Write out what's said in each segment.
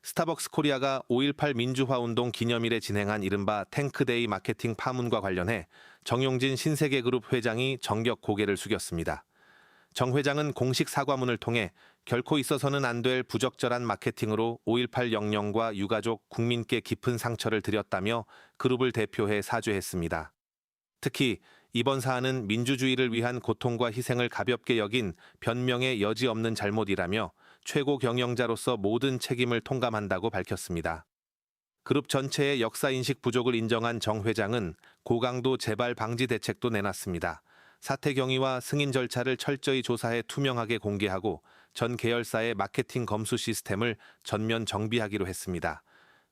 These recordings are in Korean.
스타벅스 코리아가 5.18 민주화운동 기념일에 진행한 이른바 탱크데이 마케팅 파문과 관련해 정용진 신세계그룹 회장이 정격 고개를 숙였습니다. 정 회장은 공식 사과문을 통해 결코 있어서는 안 될 부적절한 마케팅으로 5.18 영령과 유가족, 국민께 깊은 상처를 드렸다며 그룹을 대표해 사죄했습니다. 특히 이번 사안은 민주주의를 위한 고통과 희생을 가볍게 여긴 변명의 여지 없는 잘못이라며 최고 경영자로서 모든 책임을 통감한다고 밝혔습니다. 그룹 전체의 역사인식 부족을 인정한 정 회장은 고강도 재발 방지 대책도 내놨습니다. 사태 경위와 승인 절차를 철저히 조사해 투명하게 공개하고 전 계열사의 마케팅 검수 시스템을 전면 정비하기로 했습니다.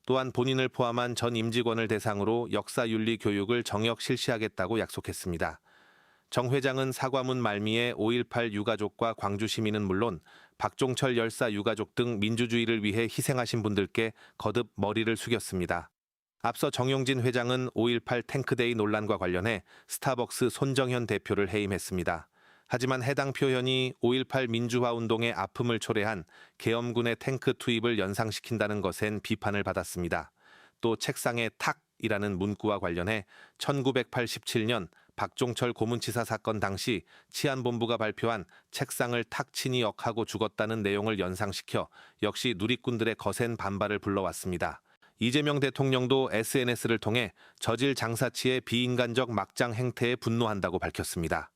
또한 본인을 포함한 전 임직원을 대상으로 역사윤리 교육을 정역 실시하겠다고 약속했습니다. 정 회장은 사과문 말미에 5.18 유가족과 광주 시민은 물론 박종철 열사 유가족 등 민주주의를 위해 희생하신 분들께 거듭 머리를 숙였습니다. 앞서 정용진 회장은 5.18 탱크데이 논란과 관련해 스타벅스 손정현 대표를 해임했습니다. 하지만 해당 표현이 5.18 민주화운동의 아픔을 초래한 계엄군의 탱크 투입을 연상시킨다는 것엔 비판을 받았습니다. 또 책상에 탁이라는 문구와 관련해 1987년 박종철 고문치사 사건 당시 치안본부가 발표한 책상을 탁 치니 역하고 죽었다는 내용을 연상시켜 역시 누리꾼들의 거센 반발을 불러왔습니다. 이재명 대통령도 SNS를 통해 저질 장사치의 비인간적 막장 행태에 분노한다고 밝혔습니다.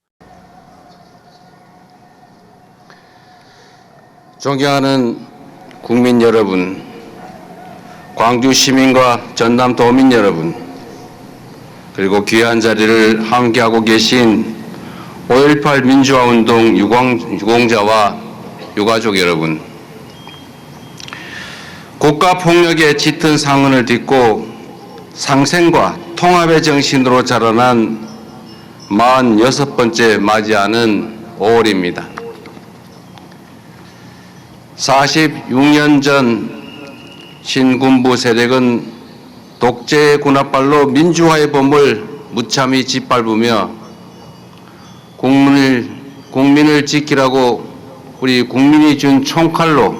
존경하는 국민 여러분, 광주 시민과 전남 도민 여러분, 그리고 귀한 자리를 함께하고 계신 5.18 민주화운동 유공자와 유가족 여러분, 국가폭력에 짙은 상흔을 딛고 상생과 통합의 정신으로 자라난 46번째 맞이하는 5월입니다. 46년 전 신군부 세력은 독재의 군합발로 민주화의 봄을 무참히 짓밟으며 국민을 지키라고 우리 국민이 준 총칼로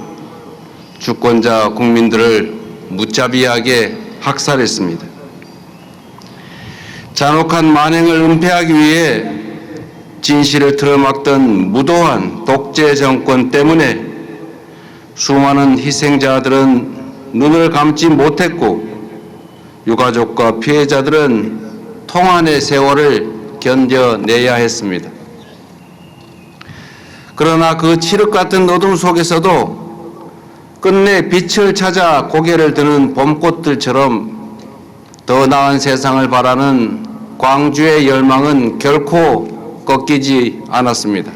주권자 국민들을 무자비하게 학살했습니다. 잔혹한 만행을 은폐하기 위해 진실을 틀어막던 무도한 독재 정권 때문에 수많은 희생자들은 눈을 감지 못했고 유가족과 피해자들은 통한의 세월을 견뎌내야 했습니다. 그러나 그 칠흑 같은 어둠 속에서도 끝내 빛을 찾아 고개를 드는 봄꽃들처럼 더 나은 세상을 바라는 광주의 열망은 결코 꺾이지 않았습니다.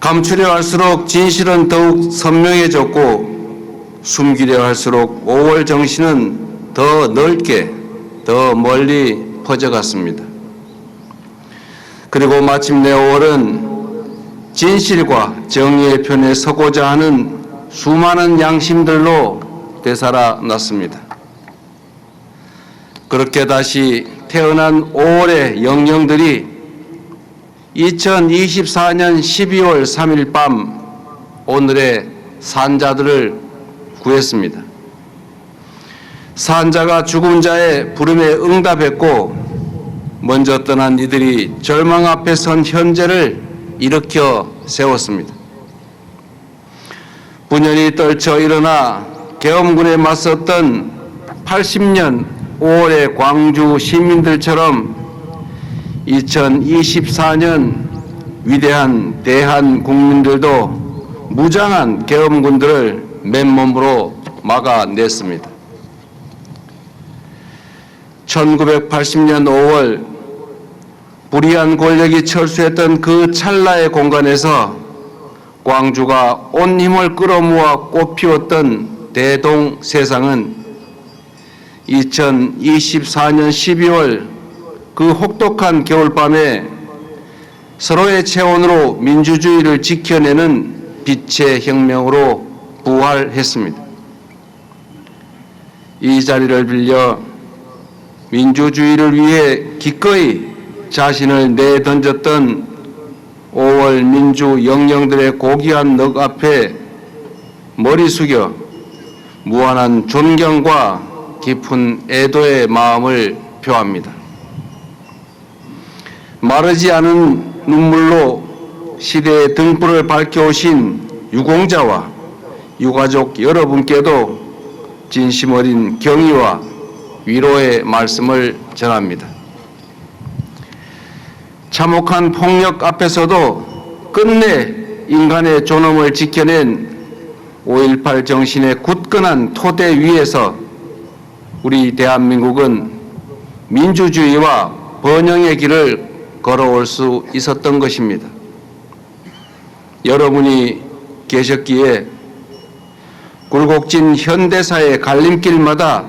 감추려 할수록 진실은 더욱 선명해졌고 숨기려 할수록 5월 정신은 더 넓게, 더 멀리 퍼져갔습니다. 그리고 마침내 5월은 진실과 정의의 편에 서고자 하는 수많은 양심들로 되살아났습니다. 그렇게 다시 태어난 5월의 영령들이 2024년 12월 3일 밤 오늘의 산자들을 구했습니다. 산자가 죽은 자의 부름에 응답했고 먼저 떠난 이들이 절망 앞에 선 현재를 일으켜 세웠습니다. 분연히 떨쳐 일어나 계엄군에 맞섰던 80년 5월의 광주 시민들처럼 2024년 위대한 대한 국민들도 무장한 계엄군들을 맨몸으로 막아냈습니다. 1980년 5월 불의한 권력이 철수했던 그 찰나의 공간에서 광주가 온 힘을 끌어모아 꽃피웠던 대동 세상은 2024년 12월 그 혹독한 겨울밤에 서로의 체온으로 민주주의를 지켜내는 빛의 혁명으로 부활했습니다. 이 자리를 빌려 민주주의를 위해 기꺼이 자신을 내던졌던 5월 민주 영령들의 고귀한 넋 앞에 머리 숙여 무한한 존경과 깊은 애도의 마음을 표합니다. 마르지 않은 눈물로 시대의 등불을 밝혀오신 유공자와 유가족 여러분께도 진심 어린 경의와 위로의 말씀을 전합니다. 참혹한 폭력 앞에서도 끝내 인간의 존엄을 지켜낸 5.18 정신의 굳건한 토대 위에서 우리 대한민국은 민주주의와 번영의 길을 걸어올 수 있었던 것입니다. 여러분이 계셨기에 굴곡진 현대사의 갈림길마다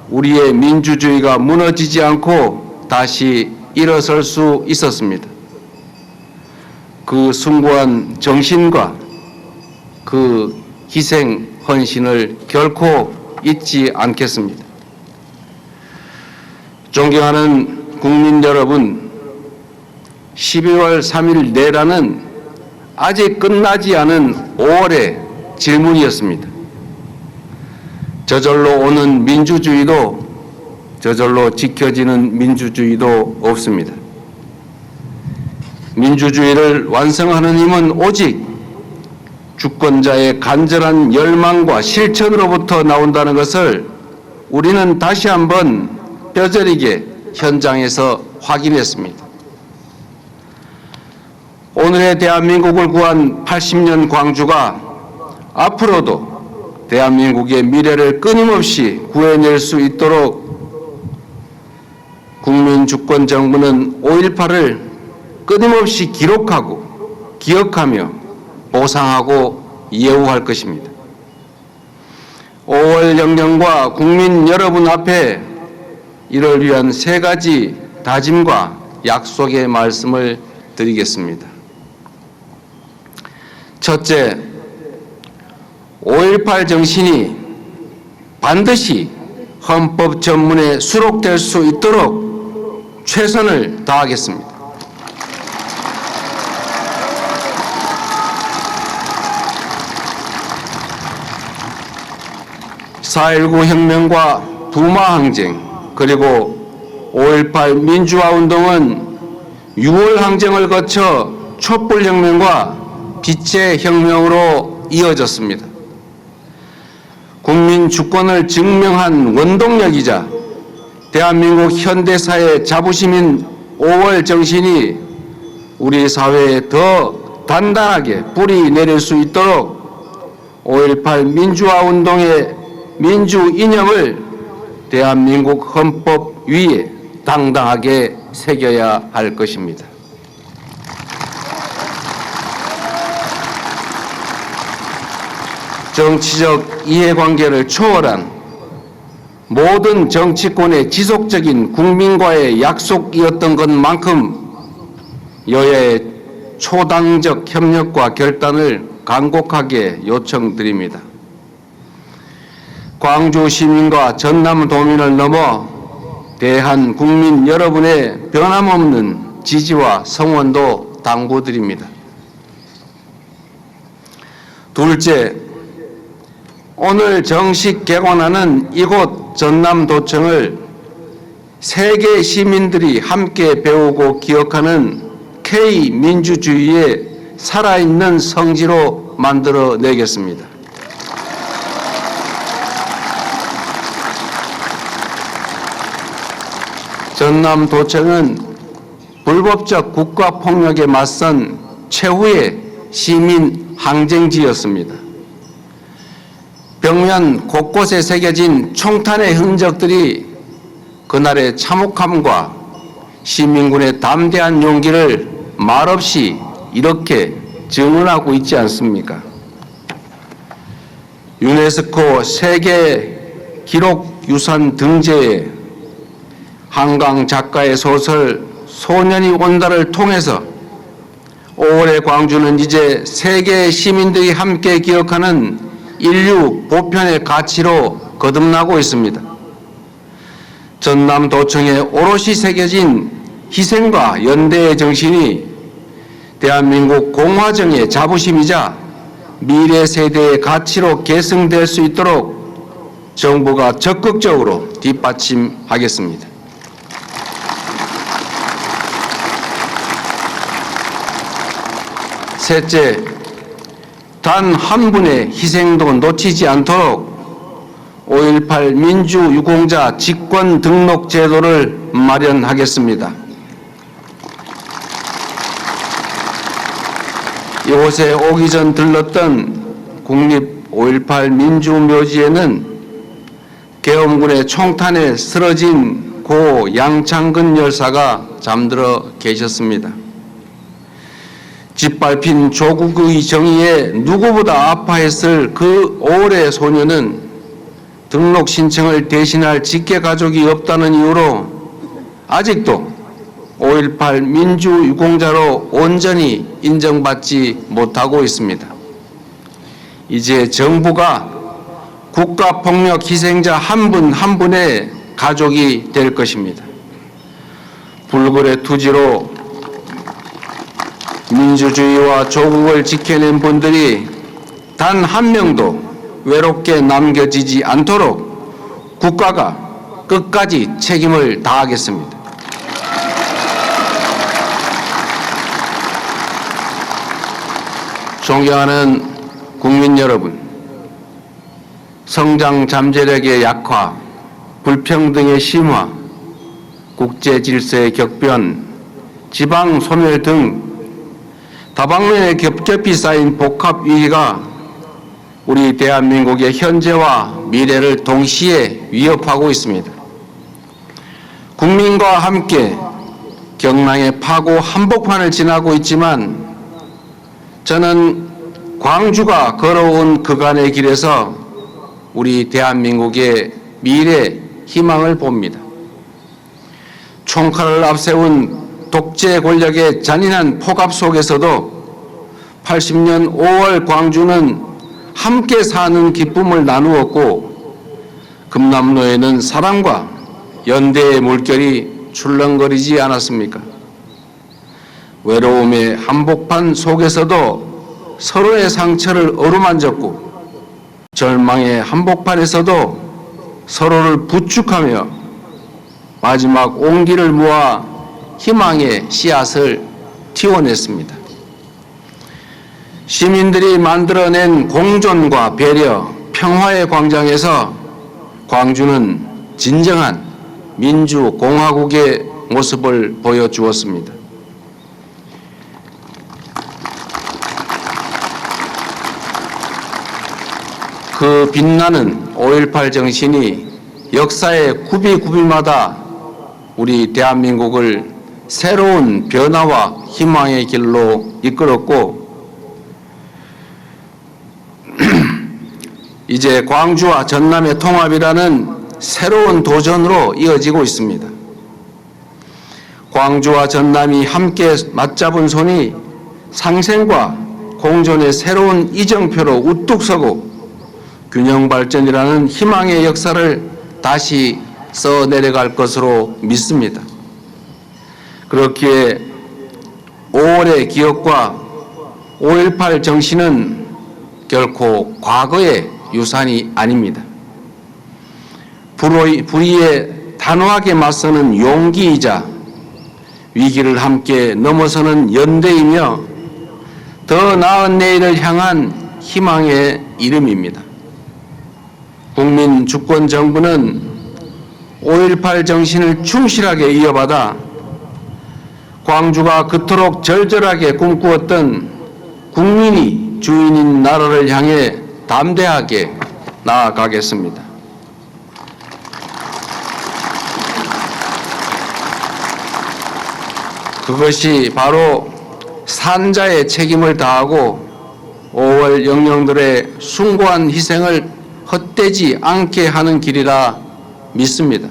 우리의 민주주의가 무너지지 않고 다시 일어설 수 있었습니다. 그 숭고한 정신과 그 희생, 헌신을 결코 잊지 않겠습니다. 존경하는 국민 여러분, 12월 3일 내라는 아직 끝나지 않은 5월의 질문이었습니다. 저절로 오는 민주주의도 저절로 지켜지는 민주주의도 없습니다. 민주주의를 완성하는 힘은 오직 주권자의 간절한 열망과 실천으로부터 나온다는 것을 우리는 다시 한번 뼈저리게 현장에서 확인했습니다. 오늘의 대한민국을 구한 80년 광주가 앞으로도 대한민국의 미래를 끊임없이 구해낼 수 있도록 국민주권정부는 5.18을 끊임없이 기록하고 기억하며 보상하고 예우할 것입니다. 5월 영령과 국민 여러분 앞에 이를 위한 3가지 다짐과 약속의 말씀을 드리겠습니다. 첫째, 5.18 정신이 반드시 헌법 전문에 수록될 수 있도록 최선을 다하겠습니다. 4.19 혁명과 부마항쟁 그리고 5.18 민주화운동은 6월 항쟁을 거쳐 촛불혁명과 빛의 혁명으로 이어졌습니다. 국민 주권을 증명한 원동력이자 대한민국 현대사의 자부심인 5월 정신이 우리 사회에 더 단단하게 뿌리 내릴 수 있도록 5.18 민주화운동의 민주 이념을 대한민국 헌법 위에 당당하게 새겨야 할 것입니다. 정치적 이해관계를 초월한 모든 정치권의 지속적인 국민과의 약속이었던 것만큼 여야의 초당적 협력과 결단을 간곡하게 요청드립니다. 광주 시민과 전남 도민을 넘어 대한 국민 여러분의 변함없는 지지와 성원도 당부드립니다. 둘째, 오늘 정식 개관하는 이곳 전남도청을 세계 시민들이 함께 배우고 기억하는 K민주주의의 살아있는 성지로 만들어내겠습니다. 전남도청은 불법적 국가폭력에 맞선 최후의 시민 항쟁지였습니다. 벽면 곳곳에 새겨진 총탄의 흔적들이 그날의 참혹함과 시민군의 담대한 용기를 말없이 이렇게 증언하고 있지 않습니까? 유네스코 세계 기록유산 등재에 한강 작가의 소설 소년이 온다를 통해서 5월의 광주는 이제 세계 시민들이 함께 기억하는 인류 보편의 가치로 거듭나고 있습니다. 전남도청에 오롯이 새겨진 희생과 연대의 정신이 대한민국 공화정의 자부심이자 미래 세대의 가치로 계승될 수 있도록 정부가 적극적으로 뒷받침하겠습니다. 셋째, 단 한 분의 희생도 놓치지 않도록 5.18 민주유공자 직권 등록 제도를 마련하겠습니다. 이곳에 오기 전 들렀던 국립 5.18 민주묘지에는 계엄군의 총탄에 쓰러진 고 양창근 열사가 잠들어 계셨습니다. 짓밟힌 조국의 정의에 누구보다 아파했을 그 5월의 소녀는 등록 신청을 대신할 직계 가족이 없다는 이유로 아직도 5.18 민주유공자로 온전히 인정받지 못하고 있습니다. 이제 정부가 국가폭력 희생자 한 분 한 분의 가족이 될 것입니다. 불굴의 투지로 민주주의와 조국을 지켜낸 분들이 단 한 명도 외롭게 남겨지지 않도록 국가가 끝까지 책임을 다하겠습니다. 존경하는 국민 여러분, 성장 잠재력의 약화, 불평등의 심화, 국제 질서의 격변, 지방 소멸 등 다방면에 겹겹이 쌓인 복합 위기가 우리 대한민국의 현재와 미래를 동시에 위협하고 있습니다. 국민과 함께 경랑의 파고 한복판을 지나고 있지만 저는 광주가 걸어온 그간의 길에서 우리 대한민국의 미래 희망을 봅니다. 총칼을 앞세운 독재 권력의 잔인한 폭압 속에서도 80년 5월 광주는 함께 사는 기쁨을 나누었고 금남로에는 사랑과 연대의 물결이 출렁거리지 않았습니까? 외로움의 한복판 속에서도 서로의 상처를 어루만졌고 절망의 한복판에서도 서로를 부축하며 마지막 온기를 모아 희망의 씨앗을 틔워냈습니다. 시민들이 만들어낸 공존과 배려, 평화의 광장에서 광주는 진정한 민주공화국의 모습을 보여주었습니다. 그 빛나는 5.18 정신이 역사의 구비구비마다 우리 대한민국을 새로운 변화와 희망의 길로 이끌었고 이제 광주와 전남의 통합이라는 새로운 도전으로 이어지고 있습니다. 광주와 전남이 함께 맞잡은 손이 상생과 공존의 새로운 이정표로 우뚝 서고 균형발전이라는 희망의 역사를 다시 써내려갈 것으로 믿습니다. 그렇기에 5월의 기억과 5.18 정신은 결코 과거의 유산이 아닙니다. 불의에 단호하게 맞서는 용기이자 위기를 함께 넘어서는 연대이며 더 나은 내일을 향한 희망의 이름입니다. 국민 주권 정부는 5.18 정신을 충실하게 이어받아 광주가 그토록 절절하게 꿈꾸었던 국민이 주인인 나라를 향해 담대하게 나아가겠습니다. 그것이 바로 산자의 책임을 다하고 5월 영령들의 숭고한 희생을 헛되지 않게 하는 길이라 믿습니다.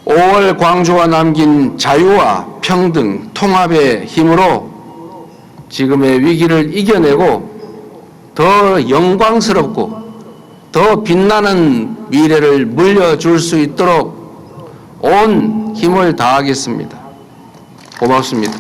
5월 광주가 남긴 자유와 평등, 통합의 힘으로 지금의 위기를 이겨내고 더 영광스럽고 더 빛나는 미래를 물려줄 수 있도록 온 힘을 다하겠습니다. 고맙습니다.